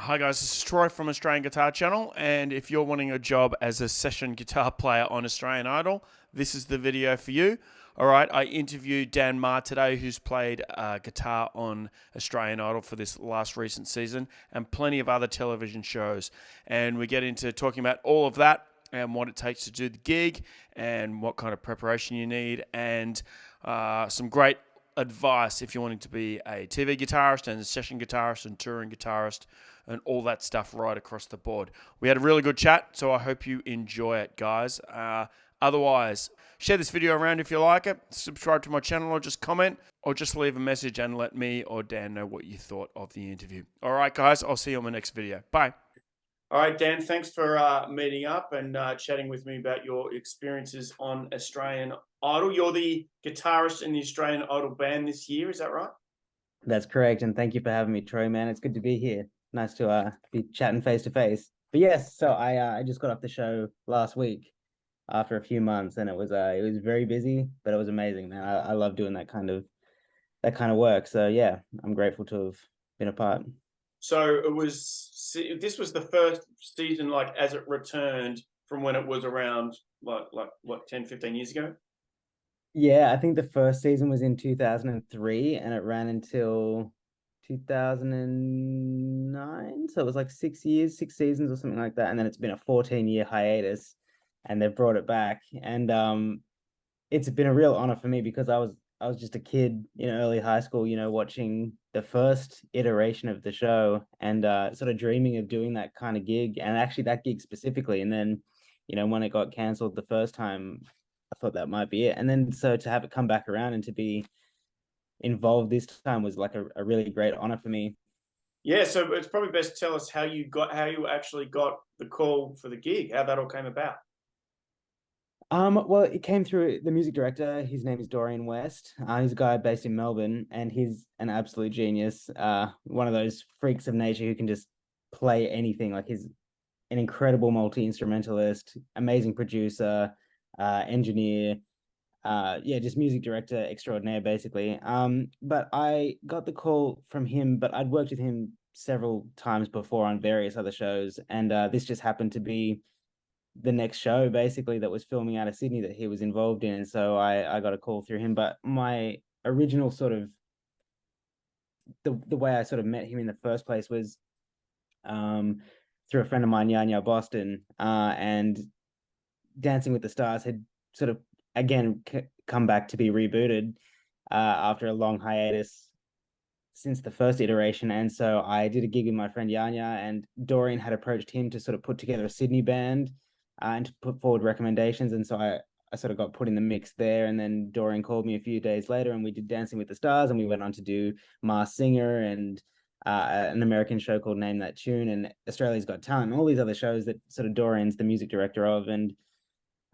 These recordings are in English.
Hi guys, this is Troy from Australian Guitar Channel, and if you're wanting a job as a session guitar player on Australian Idol, this is the video for you. All right, I interviewed Dan Maher today, who's played guitar on Australian Idol for this last recent season and plenty of other television shows. And we get into talking about all of that and what it takes to do the gig and what kind of preparation you need and some great advice if you're wanting to be a TV guitarist and a session guitarist and touring guitarist and all that stuff right across the board. We had a really good chat, so I hope you enjoy it, guys. Otherwise, share this video around if you like it, subscribe to my channel or just comment or just leave a message and let me or Dan know what you thought of the interview. All right, guys, I'll see you on my next video. Bye. All right, Dan, thanks for meeting up and chatting with me about your experiences on Australian Idol. You're the guitarist in the Australian Idol band this year, is that right? That's correct, and thank you for having me, Troy, man. It's good to be here. Nice to be chatting face to face. But yes, so I just got off the show last week after a few months, and it was very busy, but it was amazing, man. I love doing that kind of work. So yeah, I'm grateful to have been a part. So this was the first season, like as it returned from when it was around like what 10, 15 years ago? Yeah, I think the first season was in 2003, and it ran until 2009. So it was like 6 years, 6 seasons or something like that. And then it's been a 14-year hiatus, and they've brought it back. And it's been a real honor for me because I was just a kid in early high school, watching the first iteration of the show and sort of dreaming of doing that kind of gig, and actually that gig specifically. And then, when it got canceled the first time, I thought that might be it. And then so to have it come back around and to be involved this time was like a really great honor for me. Yeah, so it's probably best to tell us how you actually got the call for the gig, how that all came about. Well, it came through the music director. His name is Dorian West. He's a guy based in Melbourne, and he's an absolute genius. One of those freaks of nature who can just play anything. Like he's an incredible multi-instrumentalist, amazing producer, engineer, yeah, just music director extraordinaire, basically. But I got the call from him, but I'd worked with him several times before on various other shows, and this just happened to be the next show basically that was filming out of Sydney that he was involved in. And so I got a call through him. But my original sort of the way I sort of met him in the first place was um through a friend of mine, Yanya Boston, and Dancing with the Stars had sort of again come back to be rebooted after a long hiatus since the first iteration. And so I did a gig with my friend Yanya, and Dorian had approached him to sort of put together a Sydney band and to put forward recommendations. And so I sort of got put in the mix there. And then Dorian called me a few days later, and we did Dancing with the Stars, and we went on to do Masked Singer and an American show called Name That Tune and Australia's Got Talent and all these other shows that sort of Dorian's the music director of. And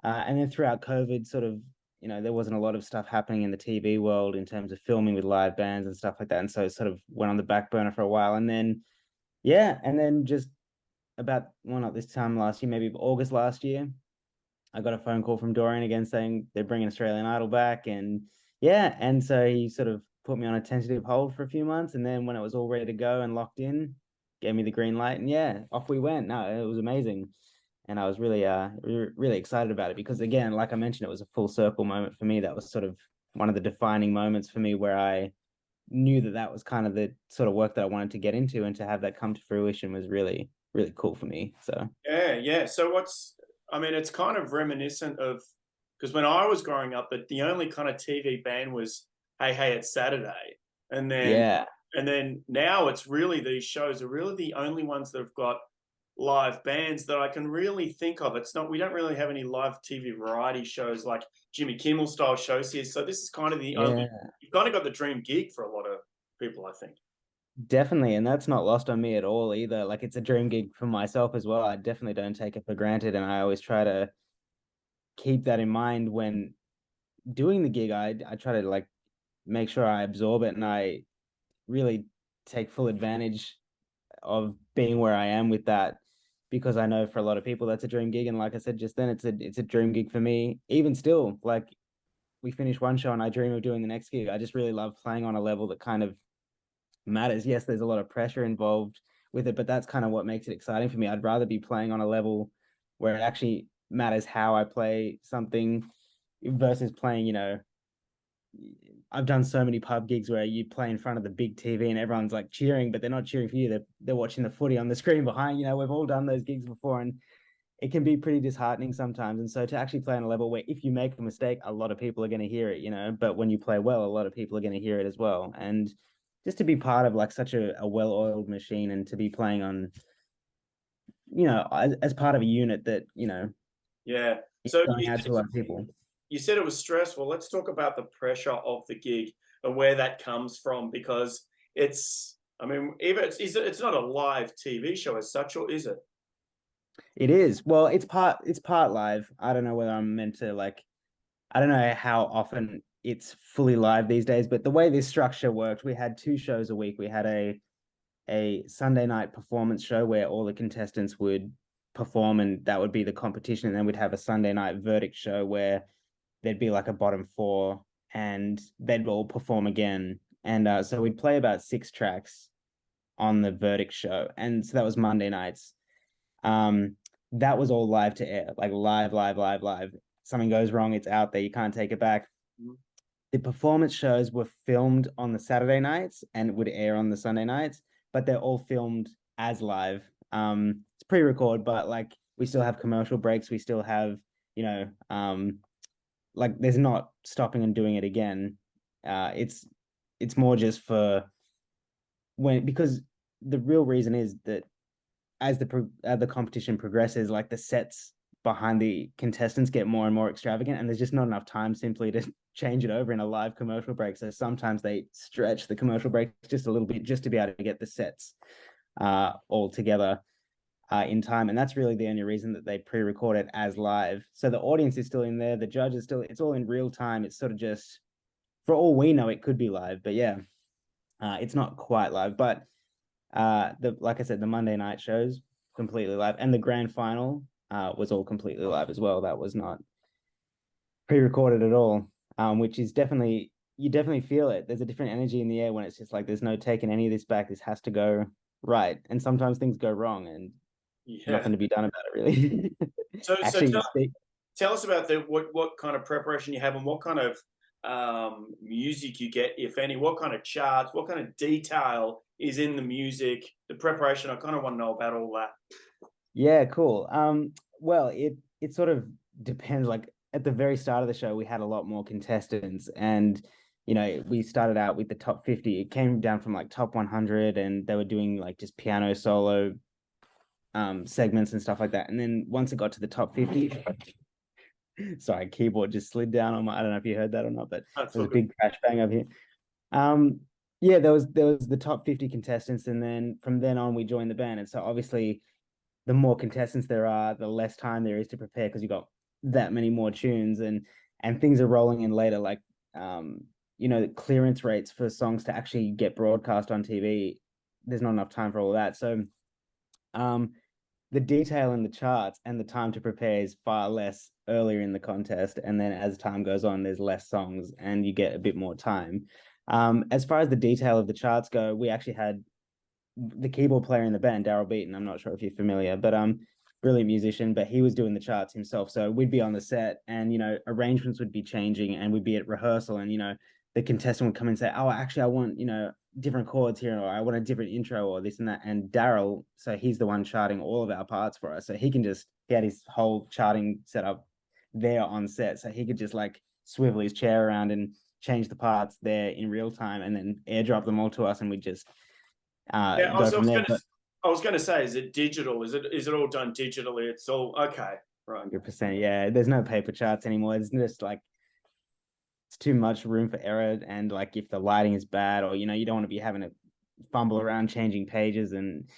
then throughout COVID, sort of, there wasn't a lot of stuff happening in the TV world in terms of filming with live bands and stuff like that. And so it sort of went on the back burner for a while. And then, yeah, and then just about, well, not this time last year, maybe August last year, I got a phone call from Dorian again saying they're bringing Australian Idol back. And yeah, and so he sort of put me on a tentative hold for a few months. And then when it was all ready to go and locked in, gave me the green light. And yeah, off we went. No, it was amazing, and I was really really excited about it because again, like I mentioned, it was a full circle moment for me. That was sort of one of the defining moments for me where I knew that that was kind of the sort of work that I wanted to get into, and to have that come to fruition was really really cool for me. So Yeah. So I mean, it's kind of reminiscent of because when I was growing up, that the only kind of TV band was Hey Hey It's Saturday, and then yeah, now it's really these shows are really the only ones that have got live bands that I can really think of. It's not we don't really have any live TV variety shows like Jimmy Kimmel style shows here. So this is kind of the only yeah, you've kind of got the dream gig for a lot of people, I think. definitely. And that's not lost on me at all either. Like it's a dream gig for myself as well. I definitely don't take it for granted, and I always try to keep that in mind when doing the gig. I try to like make sure I absorb it, and I really take full advantage of being where I am with that, because I know for a lot of people that's a dream gig. And like I said just then, it's a dream gig for me. Even still, like we finish one show and I dream of doing the next gig. I just really love playing on a level that kind of matters. Yes, there's a lot of pressure involved with it, but that's kind of what makes it exciting for me. I'd rather be playing on a level where it actually matters how I play something versus playing, I've done so many pub gigs where you play in front of the big TV and everyone's like cheering, but they're not cheering for you. They're watching the footy on the screen behind. We've all done those gigs before, and it can be pretty disheartening sometimes. And so to actually play on a level where if you make a mistake, a lot of people are going to hear it, but when you play well, a lot of people are going to hear it as well. And just to be part of like such a well-oiled machine and to be playing on, as part of a unit that, Yeah. is So going out to a lot of people. you said it was stressful. Let's talk about the pressure of the gig and where that comes from, because it's, I mean, even it's not a live TV show as such, or is it? It is. Well, it's part live. I don't know whether I'm meant to like, I don't know how often it's fully live these days, but the way this structure worked, we had 2 shows a week. We had a Sunday night performance show where all the contestants would perform, and that would be the competition. And then we'd have a Sunday night verdict show where there'd be like a bottom 4 and they'd all perform again. And so we'd play about 6 tracks on the verdict show. And so that was Monday nights. Um, that was all live to air, like live, live, live, live. Something goes wrong, it's out there, you can't take it back. Mhm. The performance shows were filmed on the Saturday nights and would air on the Sunday nights, but they're all filmed as live. It's pre-record, but like we still have commercial breaks. We still have, like there's not stopping and doing it again. It's more just for because the real reason is that as the competition progresses, like the sets behind the contestants get more and more extravagant, and there's just not enough time simply to change it over in a live commercial break. So sometimes they stretch the commercial break just a little bit just to be able to get the sets all together in time. And that's really the only reason that they pre-record it as live. So the audience is still in there, the judge is still, it's all in real time. It's sort of just, for all we know, it could be live, but yeah, it's not quite live. But like I said, the Monday night shows completely live, and the grand final was all completely live as well. That was not pre-recorded at all, which is definitely, you definitely feel it. There's a different energy in the air when it's just like there's no taking any of this back. This has to go right, and sometimes things go wrong, and Yeah. nothing to be done about it really. So Actually, tell us about what kind of preparation you have and what kind of music you get, if any. What kind of charts, what kind of detail is in the music, the preparation. I kind of want to know about all that. Yeah, cool. Well, it sort of depends. Like at the very start of the show, we had a lot more contestants, and we started out with the top 50. It came down from like top 100, and they were doing like just piano solo segments and stuff like that. And then once it got to the top 50, sorry, keyboard just slid down on my, I don't know if you heard that or not, but there's a big crash bang over here. Yeah, there was the top 50 contestants, and then from then on we joined the band. And so obviously the more contestants there are, the less time there is to prepare, because you got that many more tunes, and things are rolling in later, like clearance rates for songs to actually get broadcast on TV. There's not enough time for all of that. So the detail in the charts and the time to prepare is far less earlier in the contest, and then as time goes on, there's less songs and you get a bit more time. As far as the detail of the charts go, we actually had the keyboard player in the band, Daryl Beaton. I'm not sure if you're familiar, but brilliant musician, but he was doing the charts himself. So we'd be on the set, and arrangements would be changing, and we'd be at rehearsal, and the contestant would come and say, "Oh, actually, I want different chords here, or I want a different intro, or this and that." And Daryl, so he's the one charting all of our parts for us, so he had his whole charting set up there on set, so he could just like swivel his chair around and change the parts there in real time, and then airdrop them all to us, and we just go from there. I was going to say, is it digital? Is it all done digitally? It's all okay, right? 100%. Yeah, there's no paper charts anymore. It's just like it's too much room for error, and like if the lighting is bad, or you don't want to be having to fumble around changing pages and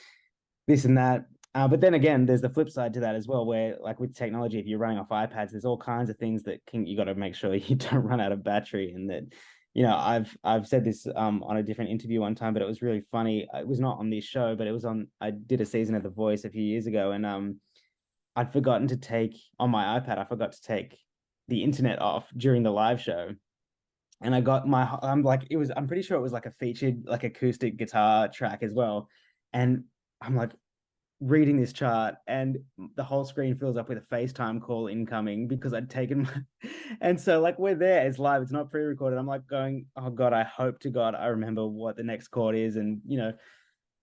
this and that. But then again, there's the flip side to that as well, where like with technology, if you're running off iPads, there's all kinds of things that you got to make sure you don't run out of battery, and that I've said this on a different interview one time, but it was really funny. It was not on this show, but it was on. I did a season of The Voice a few years ago, and I'd forgotten to take on my iPad. I forgot to take the internet off during the live show, and I got I'm pretty sure it was like a featured like acoustic guitar track as well, and I'm like reading this chart, and the whole screen fills up with a FaceTime call incoming because I'd taken my and so like we're there, it's live, it's not pre-recorded. I'm like going, oh God, I hope to God I remember what the next chord is. And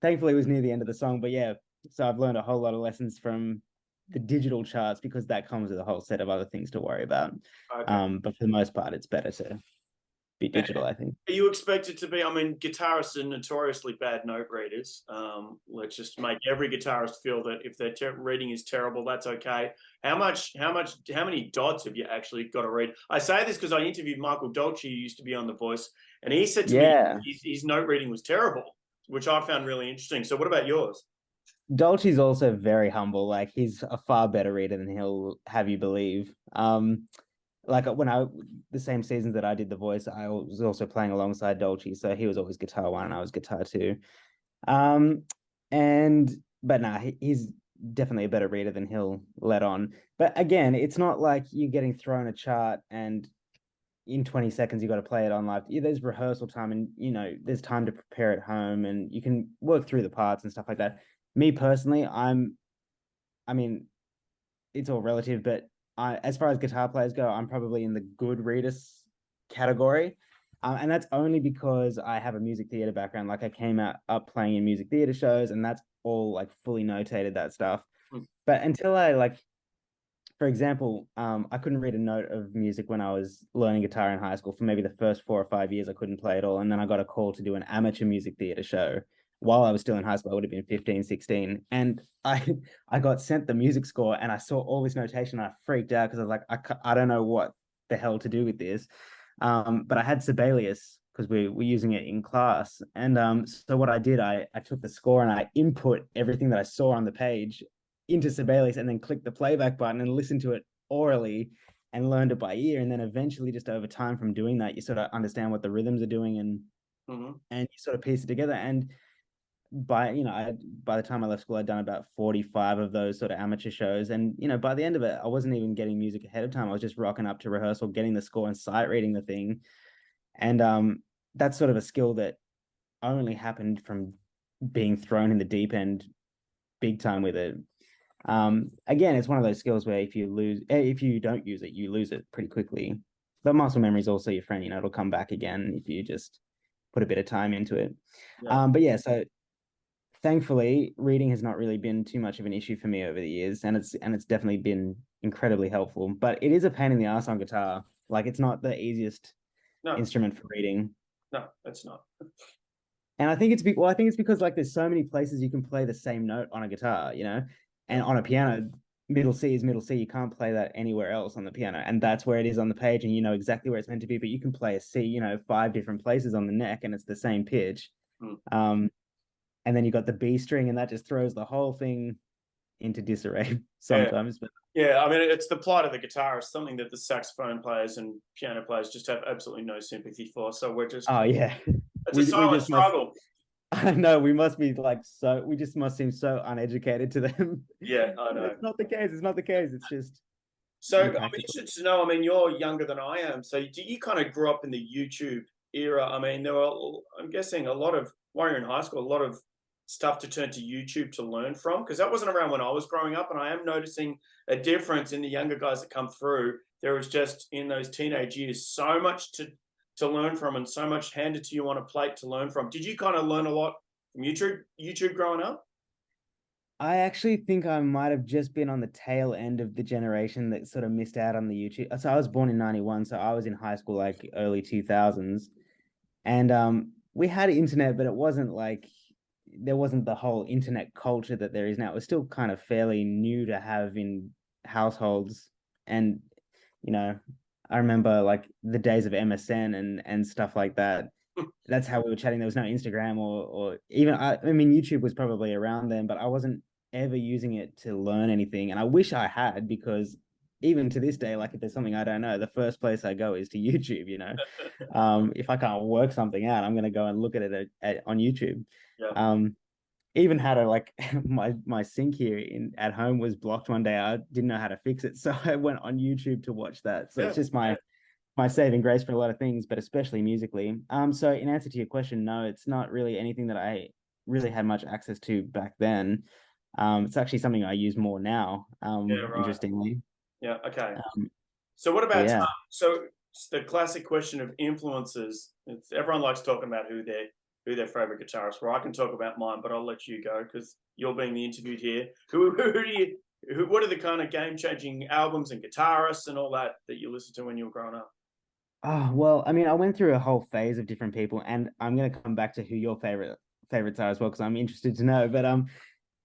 thankfully it was near the end of the song. But yeah, so I've learned a whole lot of lessons from the digital charts because that comes with a whole set of other things to worry about. Okay. But for the most part, it's better to be And digital, I think. are you expected to be? I mean, guitarists are notoriously bad note readers. Let's just make every guitarist feel that if their reading is terrible, that's okay. How many dots have you actually got to read? I say this because I interviewed Michael Dolce, who used to be on The Voice, and he said to me Yeah. his note reading was terrible, which I found really interesting. So, what about yours? Dolce's also very humble. Like he's a far better reader than he'll have you believe. Like when the same seasons that I did The Voice, I was also playing alongside Dolce, so he was always guitar one and I was guitar two. Um, and but nah, he's definitely a better reader than he'll let on. But again, it's not like you're getting thrown a chart and in 20 seconds you got to play it on live. Yeah, there's rehearsal time, and there's time to prepare at home, and you can work through the parts and stuff like that. Me personally, I mean, it's all relative, but as far as guitar players go, I'm probably in the good readers category. And that's only because I have a music theater background. Like I came up playing in music theater shows, and that's all like fully notated, that stuff. Hmm. But until I like, for example, I couldn't read a note of music when I was learning guitar in high school. For maybe the first 4 or 5 years, I couldn't play at all. And then I got a call to do an amateur music theater show while I was still in high school. I would have been 15, 16. And I got sent the music score, and I saw all this notation, and I freaked out because I was like, I don't know what the hell to do with this. But I had Sibelius because we were using it in class. And so what I did, I took the score and I input everything that I saw on the page into Sibelius, and then clicked the playback button and listened to it orally and learned it by ear. And then eventually, just over time from doing that, you sort of understand what the rhythms are doing, and you sort of piece it together. And by the time I left school, I'd done about 45 of those sort of amateur shows. And by the end of it, I wasn't even getting music ahead of time. I was just rocking up to rehearsal, getting the score and sight reading the thing. And that's sort of a skill that only happened from being thrown in the deep end big time with it. Again, it's one of those skills where if you don't use it, you lose it pretty quickly. But muscle memory is also your friend. It'll come back again if you just put a bit of time into it. Yeah. But yeah, so thankfully, reading has not really been too much of an issue for me over the years, and it's definitely been incredibly helpful. But it is a pain in the ass on guitar. Like it's not the easiest No, instrument for reading. no, it's not. And I think it's because like there's so many places you can play the same note on a guitar, Yeah. and on a piano, middle C is middle C. You can't play that anywhere else on the piano, and that's where it is on the page, and you know exactly where it's meant to be. But you can play a C, 5 different places on the neck, and it's the same pitch. Hmm. And then you got the B string, and that just throws the whole thing into disarray Yeah. sometimes. But Yeah, I mean, it's the plight of the guitarist, something that the saxophone players and piano players just have absolutely no sympathy for. So we're just, oh yeah, it's a we silent just must. struggle. I know we must be like so. We just must seem so uneducated to them. Yeah, I know. It's not the case. It's not the case. It's just So I'm impractical. interested to know. I mean, you're younger than I am. So do you kind of grew up in the YouTube era? I mean, there were, I'm guessing, a lot of while you're in high school, a lot of stuff to turn to YouTube to learn from, because that wasn't around when I was growing up, and I am noticing a difference in the younger guys that come through. There was just in those teenage years so much to learn from, and so much handed to you on a plate to learn from. Did you kind of learn a lot from YouTube growing up? I actually think I might have just been on the tail end of the generation that sort of missed out on the YouTube. So I was born in 91, so I was in high school like early 2000s. And we had internet, but it wasn't like there wasn't the whole internet culture that there is now. It was still kind of fairly new to have in households. And, you know, I remember like the days of MSN and stuff like that. That's how we were chatting. There was no Instagram or even I mean YouTube was probably around then, but I wasn't ever using it to learn anything. And I wish I had, because even to this day, like if there's something I don't know, the first place I go is to YouTube. If I can't work something out, I'm gonna go and look at it on YouTube. Yeah. Um, even had a like my sink here at home was blocked one day. I didn't know how to fix it, so I went on YouTube to watch that. So Yeah. it's just my saving grace for a lot of things, but especially musically. So in answer to your question, no, it's not really anything that I really had much access to back then. It's actually something I use more now, Yeah, right. interestingly. Yeah, okay. Um, So what but about yeah. so it's the classic question of influences? Everyone likes talking about who their favorite guitarist. Well, I can talk about mine, but I'll let you go because you're being the interviewed here. Who do you? What are the kind of game changing albums and guitarists and all that that you listened to when you were growing up? Oh, well, I mean, I went through a whole phase of different people, and I'm gonna come back to who your favorites are as well, because I'm interested to know. But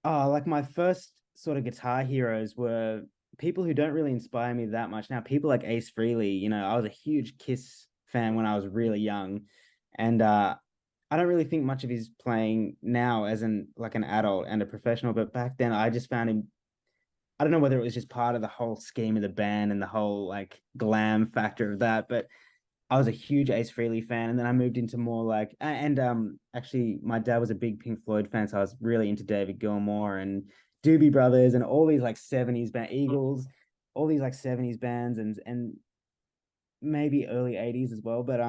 like my first sort of guitar heroes were people who don't really inspire me that much now. People like Ace Frehley, I was a huge Kiss fan when I was really young, and I don't really think much of his playing now as an adult and a professional, but back then I just found him. I don't know whether it was just part of the whole scheme of the band and the whole like glam factor of that, but I was a huge Ace Frehley fan, and then I moved into more like and actually my dad was a big Pink Floyd fan, so I was really into David Gilmour and Doobie Brothers and all these like 70s band Eagles, all these like 70s bands and maybe early 80s as well. But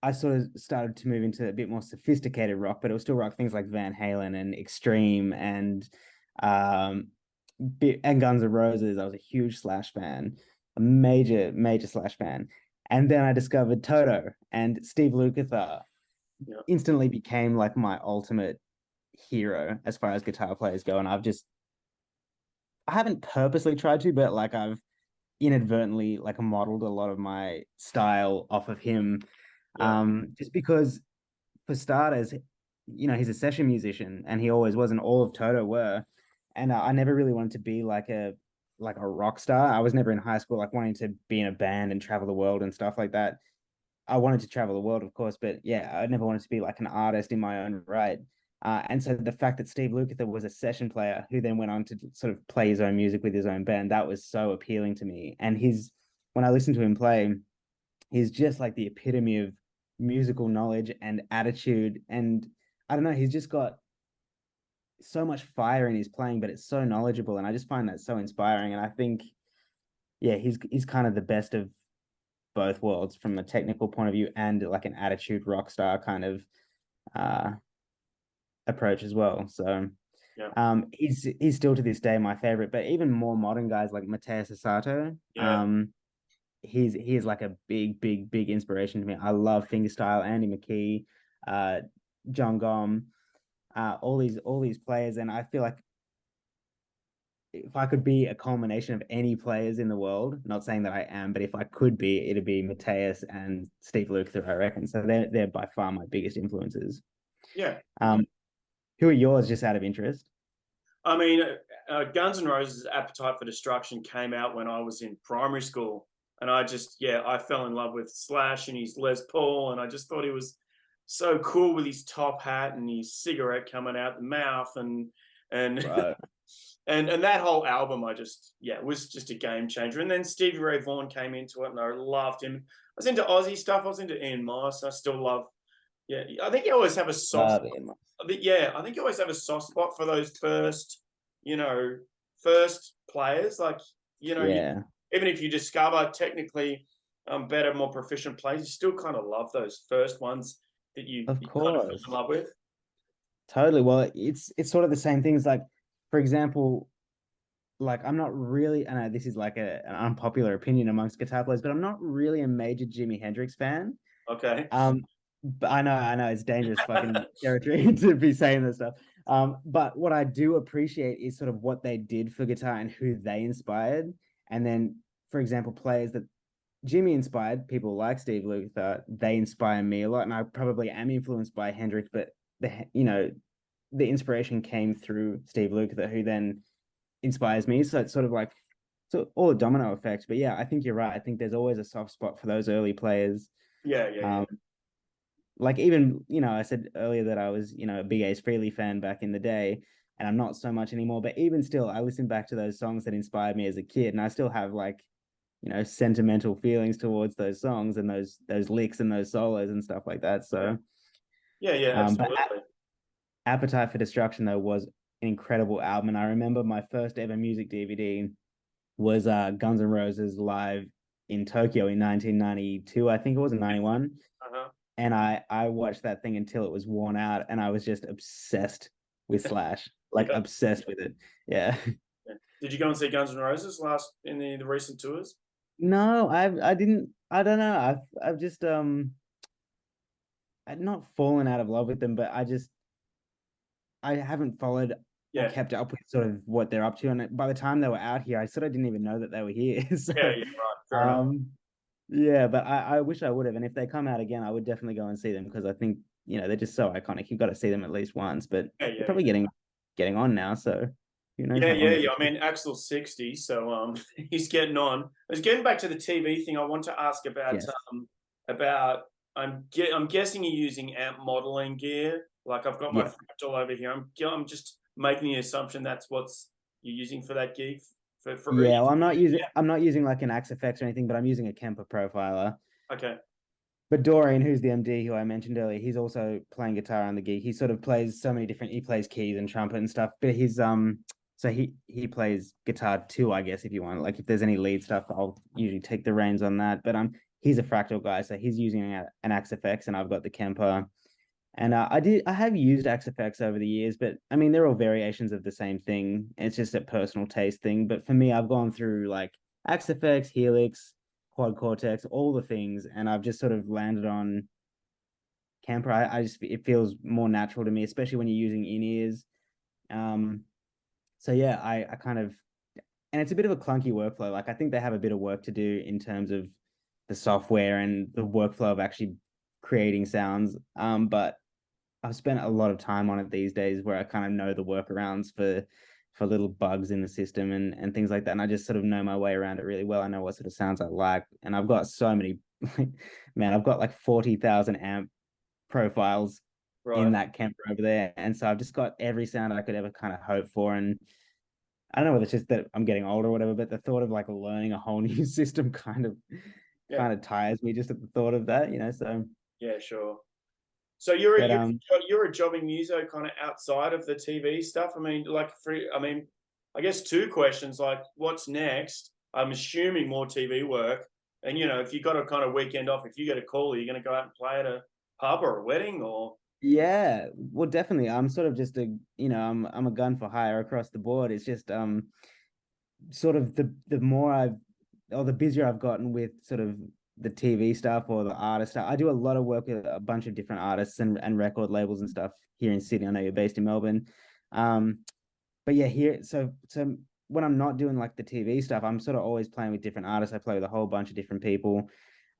I sort of started to move into a bit more sophisticated rock, but it was still rock, things like Van Halen and Extreme um and Guns N' Roses. I was a huge Slash fan, a major Slash fan. And then I discovered Toto, and Steve Lukather Yeah, instantly became like my ultimate hero as far as guitar players go. And I haven't purposely tried to, but like I've inadvertently like modeled a lot of my style off of him. yeah, Just because for starters, he's a session musician, and he always was, and all of Toto were. And I never really wanted to be like a rock star. I was never in high school like wanting to be in a band and travel the world and stuff like that. I wanted to travel the world, of course, but yeah, I never wanted to be like an artist in my own right. And so the fact that Steve Lukather was a session player who then went on to sort of play his own music with his own band, that was so appealing to me. And when I listened to him play, he's just like the epitome of musical knowledge and attitude. And I don't know, he's just got so much fire in his playing, but it's so knowledgeable. And I just find that so inspiring. And I think, yeah, he's kind of the best of both worlds from a technical point of view and like an attitude rock star kind of uh approach as well. So yeah, he's still to this day my favorite, but even more modern guys like Matthias Sato, yeah. he is like a big inspiration to me. I love fingerstyle, Andy McKee, uh John Gom, all these players, and I feel like if I could be a culmination of any players in the world, not saying that I am, but if I could be, it'd be Matthias and Steve Lukather, I reckon. So they're by far my biggest influences. Yeah. Um, who are yours, just out of interest? I mean, Guns N' Roses' Appetite for Destruction came out when I was in primary school. And I fell in love with Slash and his Les Paul. And I just thought he was so cool with his top hat and his cigarette coming out the mouth. And, Right. and that whole album, it was just a game changer. And then Stevie Ray Vaughan came into it and I loved him. I was into Aussie stuff. I was into Ian Moss. I still love, yeah, I think you always have a soft Love him. I think you always have a soft spot for those you know, first players. Like, Yeah, even if you discover technically better, more proficient players, you still kind of love those first ones that of you kind of fell in course. love with. Totally. Well, it's sort of the same things. Like, for example, like I'm not really, I know this is like an unpopular opinion amongst guitar players, but I'm not really a major Jimi Hendrix fan. Okay. Um, but I know it's dangerous fucking territory to be saying this stuff. But what I do appreciate is sort of what they did for guitar and who they inspired. And then, for example, players that Jimmy inspired, people like Steve Lukather, they inspire me a lot. And I probably am influenced by Hendrix, but the inspiration came through Steve Lukather, who then inspires me. So it's sort of like all a domino effect. But yeah, I think you're right. I think there's always a soft spot for those early players. Yeah. Um, like even I said earlier that I was a big Ace Frehley fan back in the day, and I'm not so much anymore. But even still, I listen back to those songs that inspired me as a kid, and I still have like sentimental feelings towards those songs and those licks and those solos and stuff like that. Yeah. So, Yeah, but absolutely. Appetite for Destruction though was an incredible album, and I remember my first ever music DVD was Guns N' Roses live in Tokyo in 1992, I think it was in 91. Uh-huh. and I watched that thing until it was worn out, and I was just obsessed with Slash, like Yeah. obsessed with it. Yeah. Yeah. Did you go and see Guns N' Roses last in the recent tours? No, I didn't. I don't know. I've just I'd not fallen out of love with them, but I haven't followed or Yeah. kept up with sort of what they're up to. And by the time they were out here, I sort of didn't even know that they were here. So, Yeah. Yeah. Right. Fair enough. um, yeah, but I wish I would have. And if they come out again, I would definitely go and see them because I think, they're just so iconic. You've got to see them at least once, but Yeah. they're Yeah. probably Yeah. getting on now. So who knows Yeah, how yeah, long it yeah. will I mean, Axel's 60, so he's getting on. I was getting back to the TV thing. I want to ask Yes. about I'm guessing you're using amp modeling gear. Like I've got my Yeah. fractal over here. I'm just making the assumption that's what's you're using for that gig for Yeah. Well, yeah. I'm not using like an Axe FX or anything, but I'm using a Kemper profiler. Okay. But Dorian, who's the MD who I mentioned earlier, he's also playing guitar on the gig. He sort of plays so many different. He plays keys and trumpet and stuff. But so he plays guitar too, I guess. If you want, like, if there's any lead stuff, I'll usually take the reins on that. But he's a fractal guy, so he's using an Axe FX, and I've got the Kemper. And I have used Axe FX over the years, but I mean they're all variations of the same thing. It's just a personal taste thing. But for me, I've gone through like Axe FX, Helix, Quad Cortex, all the things, and I've just sort of landed on Camper. I just it feels more natural to me, especially when you're using in ears. Um, so yeah, I kind of, and it's a bit of a clunky workflow. Like I think they have a bit of work to do in terms of the software and the workflow of actually creating sounds. But I've spent a lot of time on it these days where I kind of know the workarounds for little bugs in the system and things like that. And I just sort of know my way around it really well. I know what sort of sounds I like. And I've got so many, man, I've got like 40,000 amp profiles in Right. that camper over there. And so I've just got every sound I could ever kind of hope for. And I don't know whether it's just that I'm getting older or whatever, but the thought of like learning a whole new system Yeah. kind of tires me just at the thought of that. So Yeah, sure. So you're a, but you're a jobbing muso kind of outside of the TV stuff. I mean, like I mean, I guess two questions. Like, what's next? I'm assuming more TV work. And if you got a kind of weekend off, if you get a call, are you going to go out and play at a pub or a wedding or? yeah, well, definitely. I'm sort of just I'm a gun for hire across the board. It's just sort of the more or the busier I've gotten with sort of the TV stuff or the artist stuff. I do a lot of work with a bunch of different artists and record labels and stuff here in Sydney. I know you're based in Melbourne. But yeah, here so when I'm not doing like the TV stuff, I'm sort of always playing with different artists. I play with a whole bunch of different people.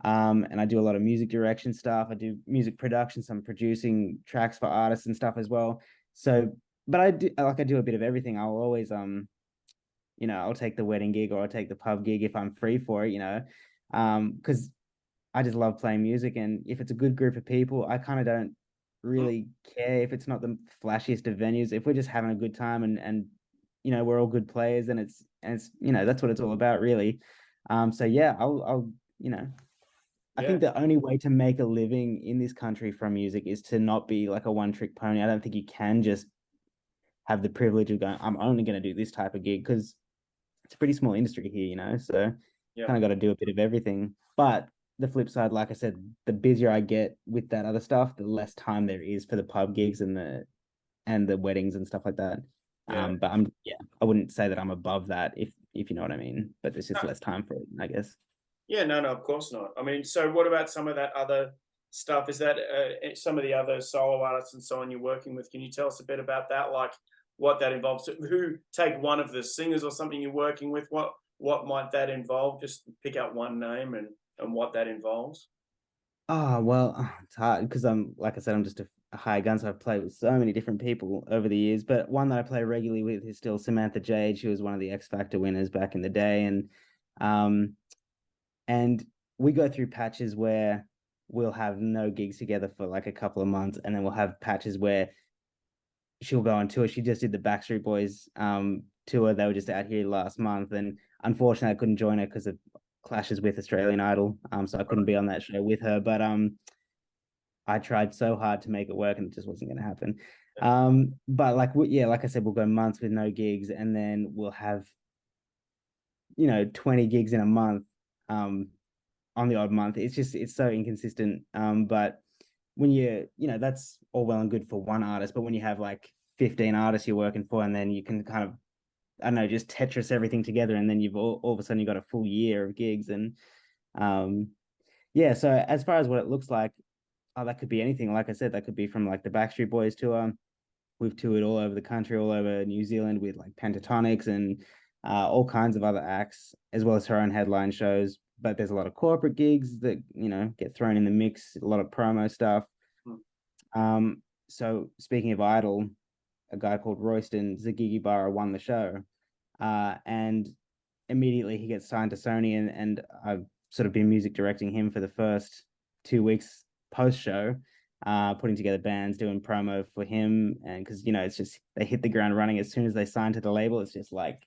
And I do a lot of music direction stuff. I do music production, some producing tracks for artists and stuff as well. So, but I do a bit of everything. I'll always I'll take the wedding gig or I'll take the pub gig if I'm free for it. Because I just love playing music, and if it's a good group of people, I kind of don't Mm. really care if it's not the flashiest of venues. If we're just having a good time and we're all good players, and it's that's what it's all about, really. So yeah, I'll I Yeah. think the only way to make a living in this country from music is to not be like a one trick pony. I don't think you can just have the privilege of going, I'm only going to do this type of gig because it's a pretty small industry here. So Yeah. kind of got to do a bit of everything. But the flip side, like I said, the busier I get with that other stuff, the less time there is for the pub gigs and the weddings and stuff like that. Yeah. But I wouldn't say that I'm above that if you know what I mean. But there's just less time for it, I guess. Yeah, no, no, of course not. I mean, so what about some of that other stuff? Is that some of the other solo artists and so on you're working with? Can you tell us a bit about that? Like what that involves? Who take one of the singers or something you're working with? What might that involve? Just pick out one name and what that involves. Oh, well, it's hard because like I said, I'm just a high gun, so I've played with so many different people over the years. But one that I play regularly with is still Samantha Jade. She was one of the X Factor winners back in the day, um, and we go through patches where we'll have no gigs together for like a couple of months, and then we'll have patches where she'll go on tour. She just did the Backstreet Boys tour. They were just out here last month, and unfortunately, I couldn't join her because of clashes with Australian Idol. So I couldn't be on that show with her. But I tried so hard to make it work, and it just wasn't going to happen. But like I said, we'll go months with no gigs, and then we'll have 20 gigs in a month. On the odd month, it's so inconsistent. But when that's all well and good for one artist, but when you have like 15 artists you're working for, and then you can kind of, I don't know, just Tetris everything together, and then you've all of a sudden you've got a full year of gigs. And yeah, so as far as what it looks like, oh, that could be anything. Like I said, that could be from like the Backstreet Boys tour. We've toured all over the country, all over New Zealand with like Pentatonics and all kinds of other acts, as well as her own headline shows. But there's a lot of corporate gigs that, get thrown in the mix, a lot of promo stuff. So speaking of Idol, a guy called Royston Zagigibara won the show. And immediately he gets signed to Sony, and I've sort of been music directing him for the first 2 weeks post show, putting together bands, doing promo for him. And because, it's just, they hit the ground running as soon as they sign to the label. It's just like,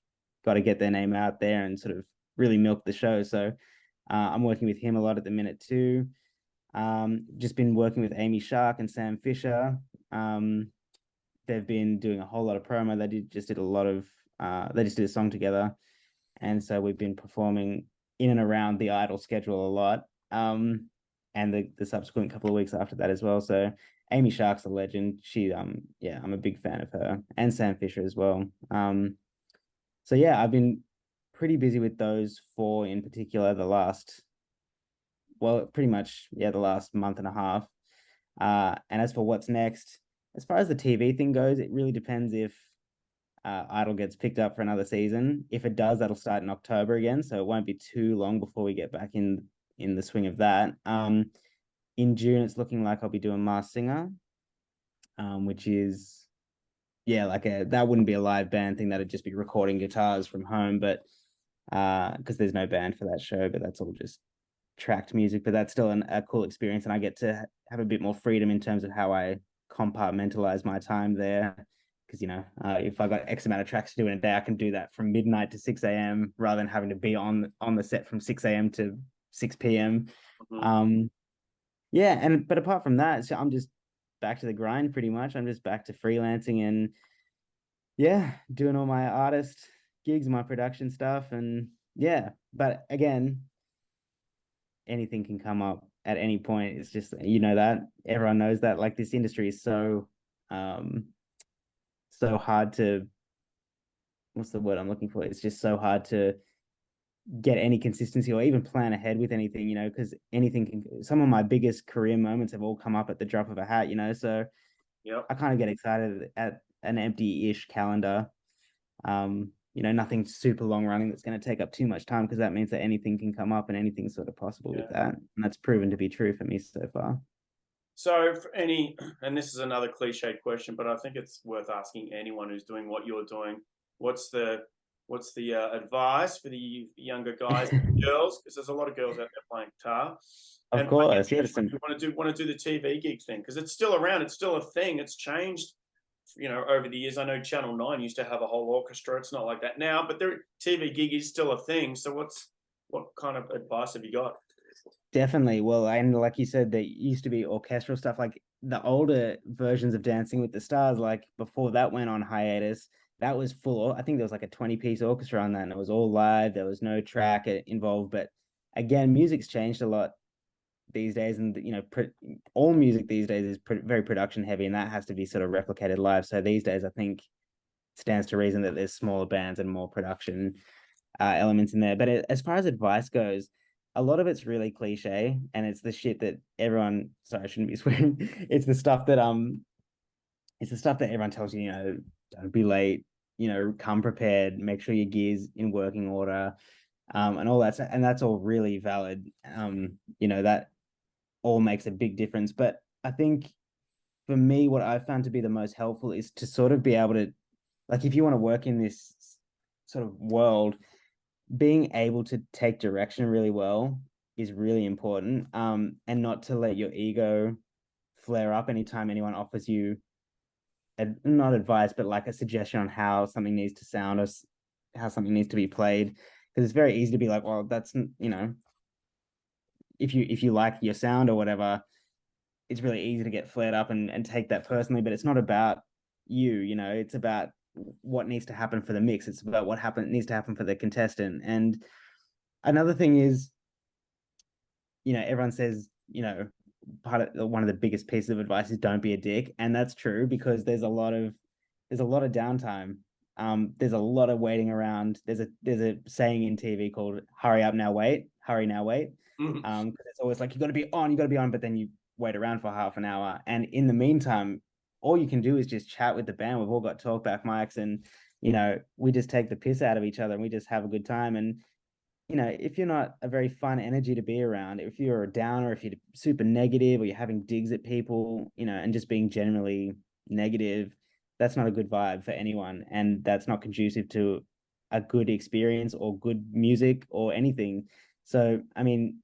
got to get their name out there and sort of really milk the show. So I'm working with him a lot at the minute too. Just been working with Amy Shark and Sam Fisher. They've been doing a whole lot of promo. They just did a song together. And so we've been performing in and around the Idol schedule a lot. And the subsequent couple of weeks after that as well. So Amy Shark's a legend. She, yeah, I'm a big fan of her, and Sam Fisher as well. So yeah, I've been pretty busy with those four in particular pretty much, yeah, the last month and a half. And as for what's next, as far as the TV thing goes, it really depends if Idol gets picked up for another season. If it does, that'll start in October again, so it won't be too long before we get back in the swing of that. In June, it's looking like I'll be doing Masked Singer, which is, yeah, like that wouldn't be a live band thing. That'd just be recording guitars from home, but because there's no band for that show, but that's all just tracked music. But that's still a cool experience, and I get to have a bit more freedom in terms of how I compartmentalize my time there. Because if I got X amount of tracks to do in a day, I can do that from midnight to 6 a.m. rather than having to be on the set from 6 a.m. to 6 p.m. Yeah, but apart from that, so I'm just back to the grind pretty much. I'm just back to freelancing and, yeah, doing all my artist gigs, my production stuff. And yeah, but again, anything can come up at any point. It's just, that everyone knows that, like, this industry is so hard to, what's the word I'm looking for? It's just so hard to get any consistency or even plan ahead with anything, because some of my biggest career moments have all come up at the drop of a hat, so yep. I kind of get excited at an empty-ish calendar. Nothing super long running that's going to take up too much time, because that means that anything can come up and anything's sort of possible with that. And that's proven to be true for me so far. So and this is another cliche question, but I think it's worth asking anyone who's doing what you're doing, what's the advice for the younger guys and girls? Because there's a lot of girls out there playing guitar. Of course, yeah. You want to do the TV gig thing, because it's still around. It's still a thing. It's changed, over the years. I know Channel 9 used to have a whole orchestra. It's not like that now, but their TV gig is still a thing. So what kind of advice have you got? Definitely. Well, and like you said, there used to be orchestral stuff, like the older versions of Dancing with the Stars, like before that went on hiatus, that was full. I think there was like a 20-piece orchestra on that, and it was all live. There was no track involved. But again, music's changed a lot these days, and all music these days is very production heavy, and that has to be sort of replicated live. So these days, I think it stands to reason that there's smaller bands and more production elements in there. But as far as advice goes, a lot of it's really cliche, and it's the shit that everyone, sorry, I shouldn't be swearing. It's the stuff that everyone tells you, don't be late, come prepared, make sure your gear's in working order, and all that. And that's all really valid. That all makes a big difference. But I think for me, what I've found to be the most helpful is to sort of be able to, like, if you want to work in this sort of world, being able to take direction really well is really important. And not to let your ego flare up anytime anyone offers you not advice, but like a suggestion on how something needs to sound or how something needs to be played. Because it's very easy to be like, well, that's, if you like your sound or whatever, it's really easy to get flared up and take that personally. But it's not about you, it's about what needs to happen for the mix. It's about what needs to happen for the contestant. And another thing is, everyone says, one of the biggest pieces of advice is don't be a dick, and that's true because there's a lot of downtime. There's a lot of waiting around. There's a saying in TV called "Hurry up now, wait, hurry now, wait." Mhm. Because it's always like you got to be on, but then you wait around for half an hour, and in the meantime, all you can do is just chat with the band. We've all got talkback mics, and we just take the piss out of each other, and we just have a good time. And if you're not a very fun energy to be around, if you're a downer, if you're super negative or you're having digs at people, and just being generally negative, that's not a good vibe for anyone. And that's not conducive to a good experience or good music or anything. So, I mean,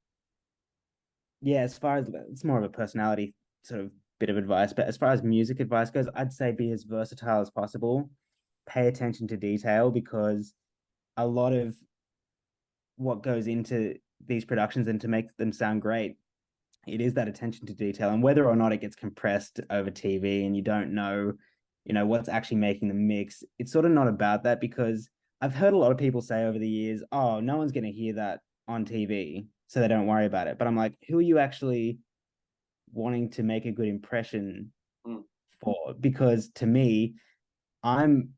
yeah, as far as it's more of a personality sort of bit of advice, but as far as music advice goes, I'd say be as versatile as possible. Pay attention to detail because a lot of what goes into these productions and to make them sound great, it is that attention to detail. And whether or not it gets compressed over TV and you don't know, what's actually making the mix, it's sort of not about that because I've heard a lot of people say over the years, oh, no one's going to hear that on TV, so they don't worry about it. But I'm like, who are you actually wanting to make a good impression Mm. for? Because to me, I'm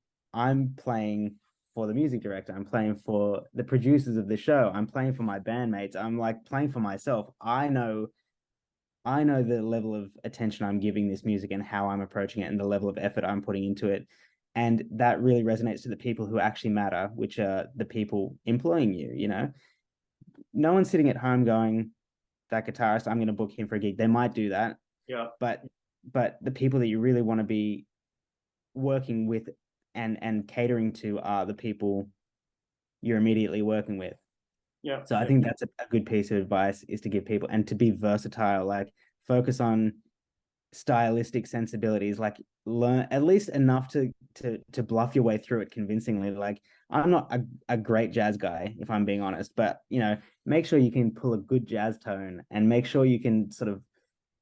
playing for the music director. I'm playing for the producers of the show. I'm playing for my bandmates. I'm like playing for myself. I know the level of attention I'm giving this music and how I'm approaching it and the level of effort I'm putting into it. And that really resonates to the people who actually matter, which are the people employing you. No one's sitting at home going, that guitarist, I'm going to book him for a gig. They might do that, Yeah. but the people that you really want to be working with and catering to are the people you're immediately working with. Yeah. So I think that's a good piece of advice is to give people and to be versatile, like focus on stylistic sensibilities, like learn at least enough to bluff your way through it convincingly. Like I'm not a great jazz guy, if I'm being honest, but make sure you can pull a good jazz tone and make sure you can sort of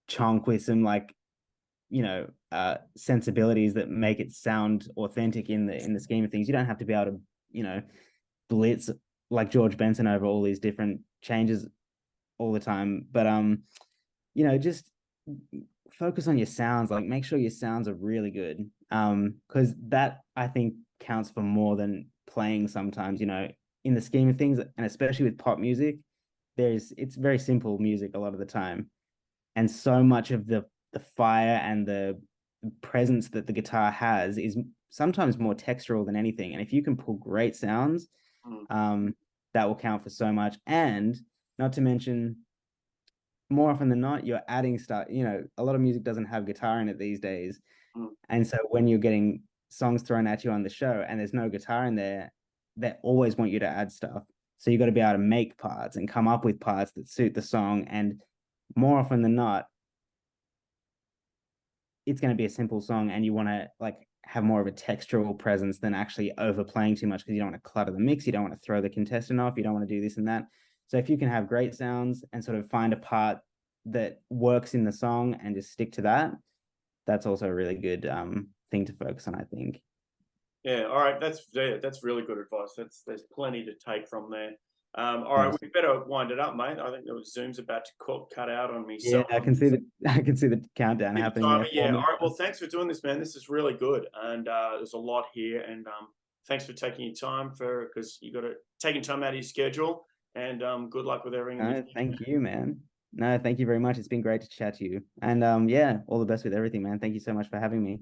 chonk with some like sensibilities that make it sound authentic in the scheme of things. You don't have to be able to blitz like George Benson over all these different changes all the time, but just focus on your sounds. Like make sure your sounds are really good, because that I think counts for more than playing sometimes. In the scheme of things, and especially with pop music, it's very simple music a lot of the time, and so much of the fire and the presence that the guitar has is sometimes more textural than anything. And if you can pull great sounds, Mm. that will count for so much. And not to mention, more often than not, you're adding stuff. A lot of music doesn't have guitar in it these days. Mm. And so when you're getting songs thrown at you on the show and there's no guitar in there, they always want you to add stuff. So you got to be able to make parts and come up with parts that suit the song. And more often than not, it's going to be a simple song and you want to like have more of a textural presence than actually overplaying too much because you don't want to clutter the mix, you don't want to throw the contestant off, you don't want to do this and that. So if you can have great sounds and sort of find a part that works in the song and just stick to that, that's also a really good thing to focus on, I think. Yeah. All right. That's really good advice. There's plenty to take from there. All right, Awesome. we better wind it up, mate. I think there was Zoom's about to cut out on me. So Yeah, I can see the countdown see the happening timer. there. Yeah. 4 All minutes. right. Well, thanks for doing this, man. This is really good, and there's a lot here. And thanks for taking your time because you got to taking time out of your schedule. And good luck with everything in the No, future. thank you, man. No, thank you very much. It's been great to chat to you. And yeah, all the best with everything, man. Thank you so much for having me.